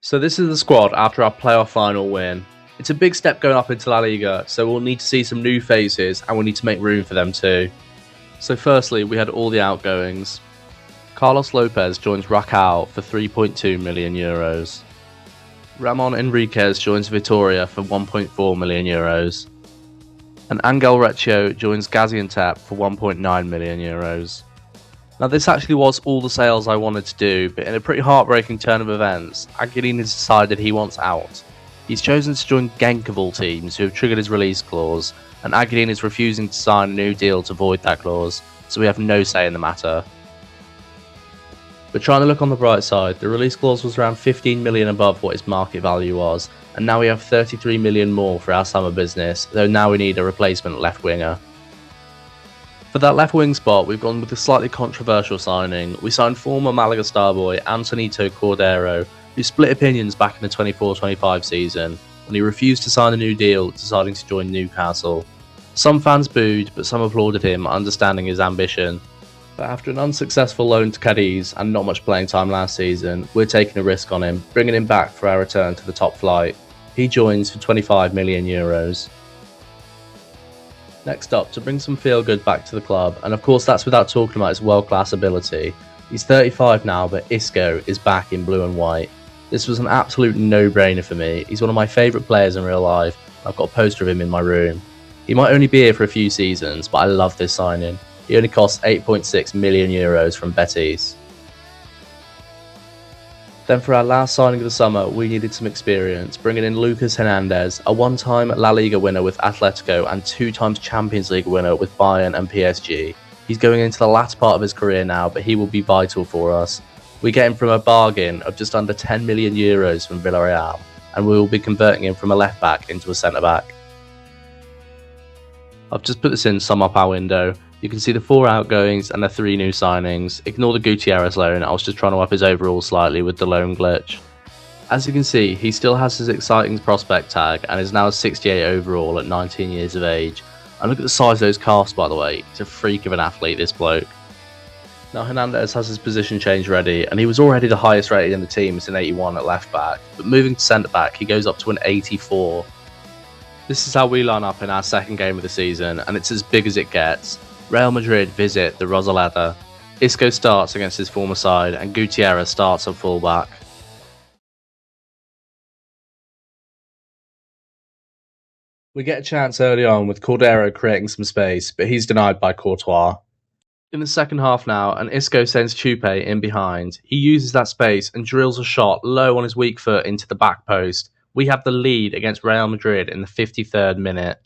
So this is the squad after our playoff final win. It's a big step going up into La Liga, so we'll need to see some new faces and we'll need to make room for them too. So firstly, we had all the outgoings. Carlos Lopez joins Racal for 3.2 million euros. Ramon Enriquez joins Vitoria for 1.4 million euros. And Angel Recchio joins Gaziantep for 1.9 million euros. Now this actually was all the sales I wanted to do, but in a pretty heartbreaking turn of events, Aguilin has decided he wants out. He's chosen to join Genk of all teams who have triggered his release clause, and Aguilin is refusing to sign a new deal to void that clause, so we have no say in the matter. But trying to look on the bright side, the release clause was around 15 million above what his market value was, and now we have 33 million more for our summer business, though now we need a replacement left winger. For that left wing spot, we've gone with a slightly controversial signing. We signed former Malaga star boy Antonito Cordero, who split opinions back in the 24-25 season when he refused to sign a new deal, deciding to join Newcastle. Some fans booed, but some applauded him, understanding his ambition. But after an unsuccessful loan to Cadiz and not much playing time last season, we're taking a risk on him, bringing him back for our return to the top flight. He joins for 25 million euros. Next up, to bring some feel-good back to the club, and of course that's without talking about his world-class ability. He's 35 now, but Isco is back in blue and white. This was an absolute no-brainer for me. He's one of my favourite players in real life. I've got a poster of him in my room. He might only be here for a few seasons, but I love this signing. He only costs 8.6 million euros from Betis. Then for our last signing of the summer, we needed some experience, bringing in Lucas Hernandez, a one-time La Liga winner with Atletico and two times Champions League winner with Bayern and PSG. He's going into the last part of his career now, but he will be vital for us. We get him from a bargain of just under 10 million euros from Villarreal, and we will be converting him from a left-back into a centre-back. I've just put this in to sum up our window. You can see the 4 outgoings and the 3 new signings. Ignore the Gutierrez loan, I was just trying to up his overall slightly with the loan glitch. As you can see, he still has his exciting prospect tag and is now 68 overall at 19 years of age. And look at the size of those calves, by the way. He's a freak of an athlete, this bloke. Now Hernandez has his position change ready, and he was already the highest rated in the team. It's an 81 at left back, but moving to centre back he goes up to an 84. This is how we line up in our second game of the season, and it's as big as it gets. Real Madrid visit the Rosaleda. Isco starts against his former side and Gutierrez starts at fullback. We get a chance early on with Cordero creating some space, but he's denied by Courtois. In the second half now, and Isco sends Chupe in behind. He uses that space and drills a shot low on his weak foot into the back post. We have the lead against Real Madrid in the 53rd minute.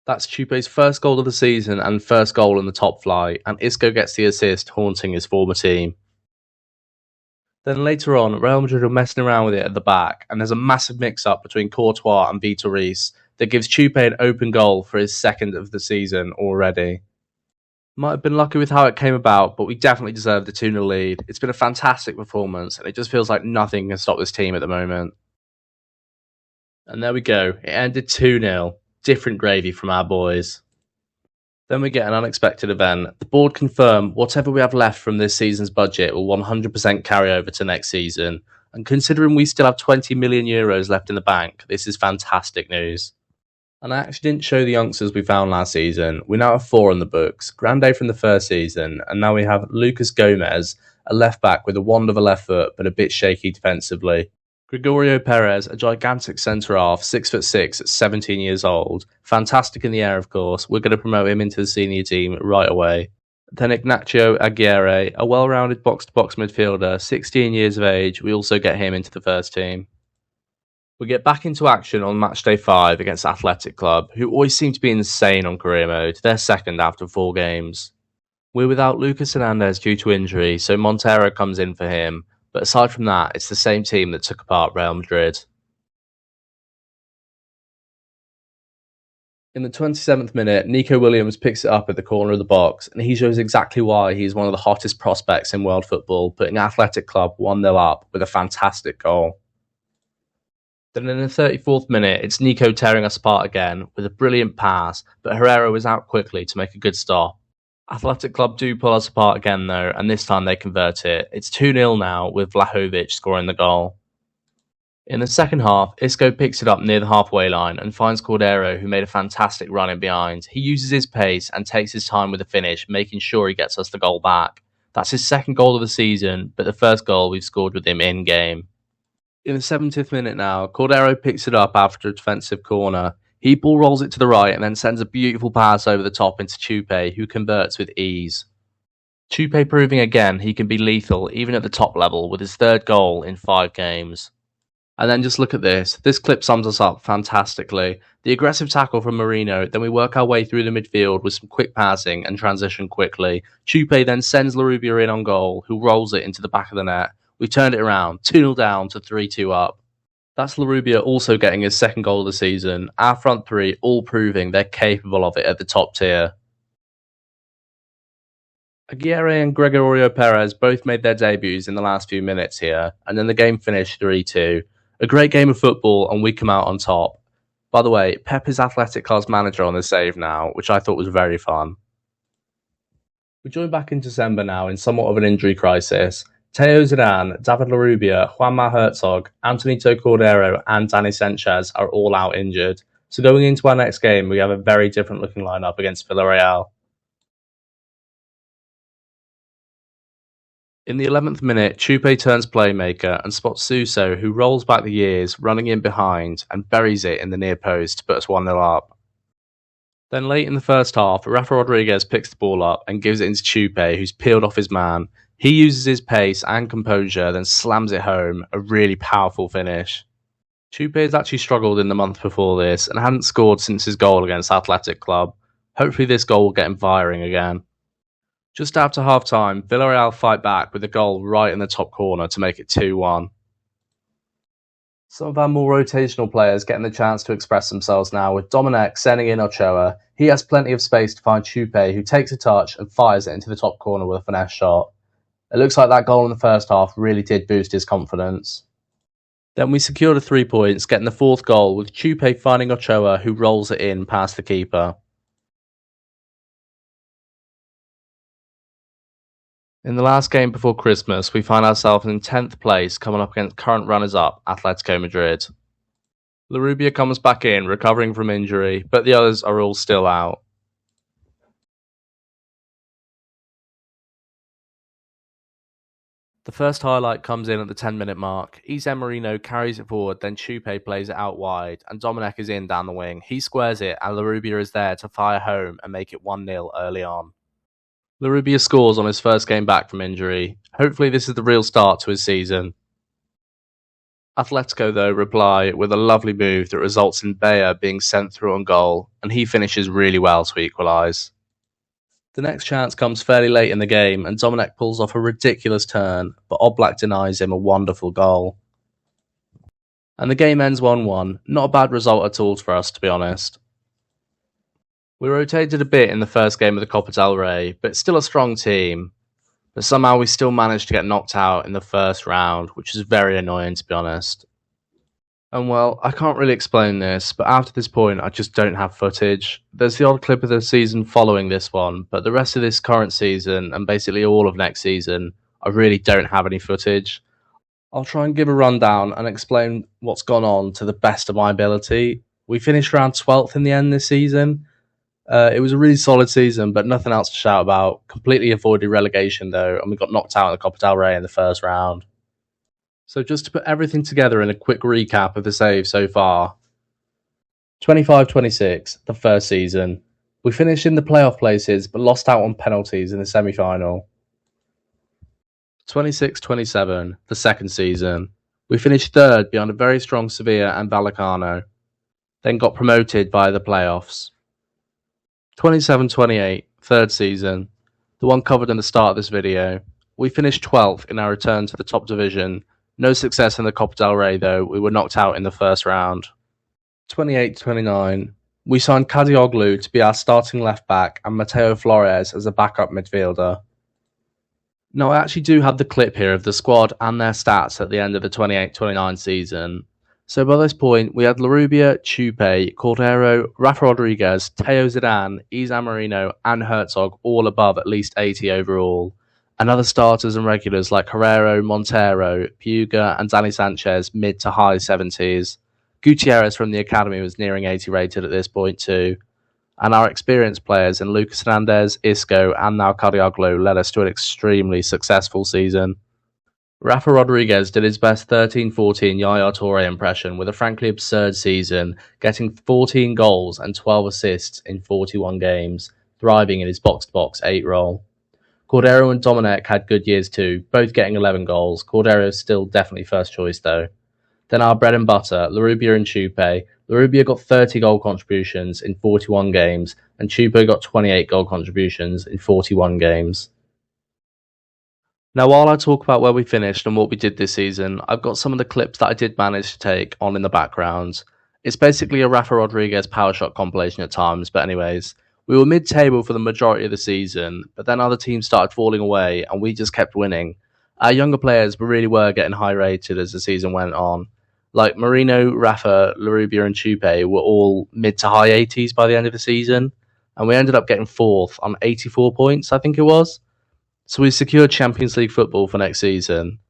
That's Chupe's first goal of the season and first goal in the top flight, and Isco gets the assist, haunting his former team. Then later on, Real Madrid are messing around with it at the back, and there's a massive mix-up between Courtois and Vitori's that gives Chupe an open goal for his second of the season already. Might have been lucky with how it came about, but we definitely deserved the 2-0 lead. It's been a fantastic performance, and it just feels like nothing can stop this team at the moment. And there we go, it ended 2-0. Different gravy from our boys. Then we get an unexpected event. The board confirm whatever we have left from this season's budget will 100% carry over to next season. And considering we still have 20 million euros left in the bank, this is fantastic news. And I actually didn't show the youngsters we found last season. We now have 4 on the books. Grande from the first season, and now we have Lucas Gomez, a left back with a wand of a left foot but a bit shaky defensively. Gregorio Perez, a gigantic centre-half, 6'6" at 17 years old. Fantastic in the air, of course. We're going to promote him into the senior team right away. Then Ignacio Aguirre, a well-rounded box-to-box midfielder, 16 years of age. We also get him into the first team. We get back into action on matchday 5 against Athletic Club, who always seem to be insane on career mode. They're second after 4 games. We're without Lucas Hernandez due to injury, so Montero comes in for him. But aside from that, it's the same team that took apart Real Madrid. In the 27th minute, Nico Williams picks it up at the corner of the box, and he shows exactly why he's one of the hottest prospects in world football, putting Athletic Club 1-0 up with a fantastic goal. Then in the 34th minute, it's Nico tearing us apart again with a brilliant pass, but Herrera was out quickly to make a good stop. Athletic Club do pull us apart again though, and this time they convert it. It's 2-0 now, with Vlahovic scoring the goal. In the second half, Isco picks it up near the halfway line and finds Cordero, who made a fantastic run in behind. He uses his pace and takes his time with the finish, making sure he gets us the goal back. That's his second goal of the season, but the first goal we've scored with him in-game. In the 70th minute now, Cordero picks it up after a defensive corner. He ball rolls it to the right and then sends a beautiful pass over the top into Chupe, who converts with ease. Chupe proving again he can be lethal even at the top level with his third goal in 5 games. And then just look at this. This clip sums us up fantastically. The aggressive tackle from Marino, then we work our way through the midfield with some quick passing and transition quickly. Chupe then sends Larubia in on goal, who rolls it into the back of the net. We turned it around, 2-0 down to 3-2 up. That's Larubia also getting his second goal of the season. Our front three all proving they're capable of it at the top tier. Aguirre and Gregorio Perez both made their debuts in the last few minutes here, and then the game finished 3-2. A great game of football, and we come out on top. By the way, Pep is Athletic Club's manager on the save now, which I thought was very fun. We join back in December now in somewhat of an injury crisis. Teo Zidane, David Larubia, Juanma Herzog, Antonito Cordero, and Dani Sanchez are all out injured. So going into our next game, we have a very different looking lineup against Villarreal. In the 11th minute, Chupe turns playmaker and spots Suso, who rolls back the years, running in behind, and buries it in the near post to put us 1-0 up. Then late in the first half, Rafa Rodriguez picks the ball up and gives it into Chupe, who's peeled off his man. He uses his pace and composure, then slams it home, a really powerful finish. Chupe has actually struggled in the month before this and hadn't scored since his goal against Athletic Club. Hopefully this goal will get him firing again. Just after half-time, Villarreal fight back with a goal right in the top corner to make it 2-1. Some of our more rotational players getting the chance to express themselves now, with Dominic sending in Ochoa. He has plenty of space to find Chupe, who takes a touch and fires it into the top corner with a finesse shot. It looks like that goal in the first half really did boost his confidence. Then we secured the 3 points, getting the 4th goal, with Chupe finding Ochoa, who rolls it in past the keeper. In the last game before Christmas, we find ourselves in 10th place, coming up against current runners-up, Atletico Madrid. Larubia comes back in, recovering from injury, but the others are all still out. The first highlight comes in at the 10-minute mark. Isam Marino carries it forward, then Chupe plays it out wide, and Dominic is in down the wing. He squares it, and Larubia is there to fire home and make it 1-0 early on. Larubia scores on his first game back from injury. Hopefully this is the real start to his season. Atletico, though, reply with a lovely move that results in Bayer being sent through on goal, and he finishes really well to equalise. The next chance comes fairly late in the game, and Dominic pulls off a ridiculous turn, but Oblak denies him a wonderful goal. And the game ends 1-1. Not a bad result at all for us, to be honest. We rotated a bit in the first game of the Copa del Rey, but still a strong team. But somehow we still managed to get knocked out in the first round, which is very annoying, to be honest. And well, I can't really explain this, but after this point I just don't have footage. There's the odd clip of the season following this one, but the rest of this current season, and basically all of next season, I really don't have any footage. I'll try and give a rundown and explain what's gone on to the best of my ability. We finished around 12th in the end this season. It was a really solid season, but nothing else to shout about. Completely avoided relegation, though, and we got knocked out in the Copa del Rey in the first round. So just to put everything together in a quick recap of the save so far. 25-26, the first season. We finished in the playoff places, but lost out on penalties in the semi-final. 26-27, the second season. We finished third behind a very strong Sevilla and Vallecano. Then got promoted via the playoffs. 27-28, third season, the one covered in the start of this video. We finished 12th in our return to the top division. No success in the Copa del Rey though, we were knocked out in the first round. 28-29, we signed Kadioglu to be our starting left back and Mateo Flores as a backup midfielder. Now I actually do have the clip here of the squad and their stats at the end of the 28-29 season. So by this point, we had Larubia, Chupe, Cordero, Rafa Rodriguez, Teo Zidane, Isam Marino, and Herzog all above at least 80 overall. and other starters and regulars like Herrero, Montero, Puga, and Danny Sanchez mid to high 70s. Gutierrez from the academy was nearing 80 rated at this point too, and our experienced players in Lucas Hernandez, Isco, and now Kadioglu led us to an extremely successful season. Rafa Rodriguez did his best 13-14 Yaya Toure impression with a frankly absurd season, getting 14 goals and 12 assists in 41 games, thriving in his box-to-box 8 role. Cordero and Dominic had good years too, both getting 11 goals. Cordero is still definitely first choice though. Then our bread and butter, Larubia and Chupe. Larubia got 30 goal contributions in 41 games, and Chupe got 28 goal contributions in 41 games. Now, while I talk about where we finished and what we did this season, I've got some of the clips that I did manage to take on in the background. It's basically a Rafa Rodriguez power shot compilation at times, but anyways, we were mid-table for the majority of the season, but then other teams started falling away and we just kept winning. Our younger players really were getting high rated as the season went on. Like Marino, Rafa, Larubia and Chupe were all mid to high 80s by the end of the season, and we ended up getting 4th on 84 points, I think it was. So we secured Champions League football for next season.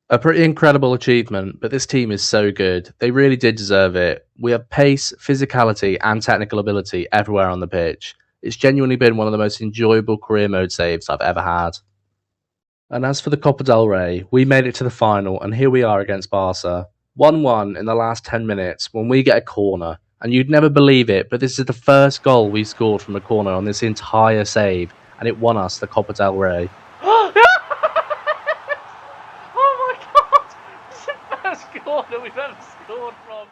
A pretty incredible achievement, but this team is so good. They really did deserve it. We have pace, physicality, and technical ability everywhere on the pitch. It's genuinely been one of the most enjoyable career mode saves I've ever had. And as for the Copa del Rey, we made it to the final, and here we are against Barca. 1-1 in the last 10 minutes when we get a corner. And you'd never believe it, but this is the first goal we scored from a corner on this entire save, and it won us the Copa del Rey. Oh my god! It's the first corner we've ever scored from.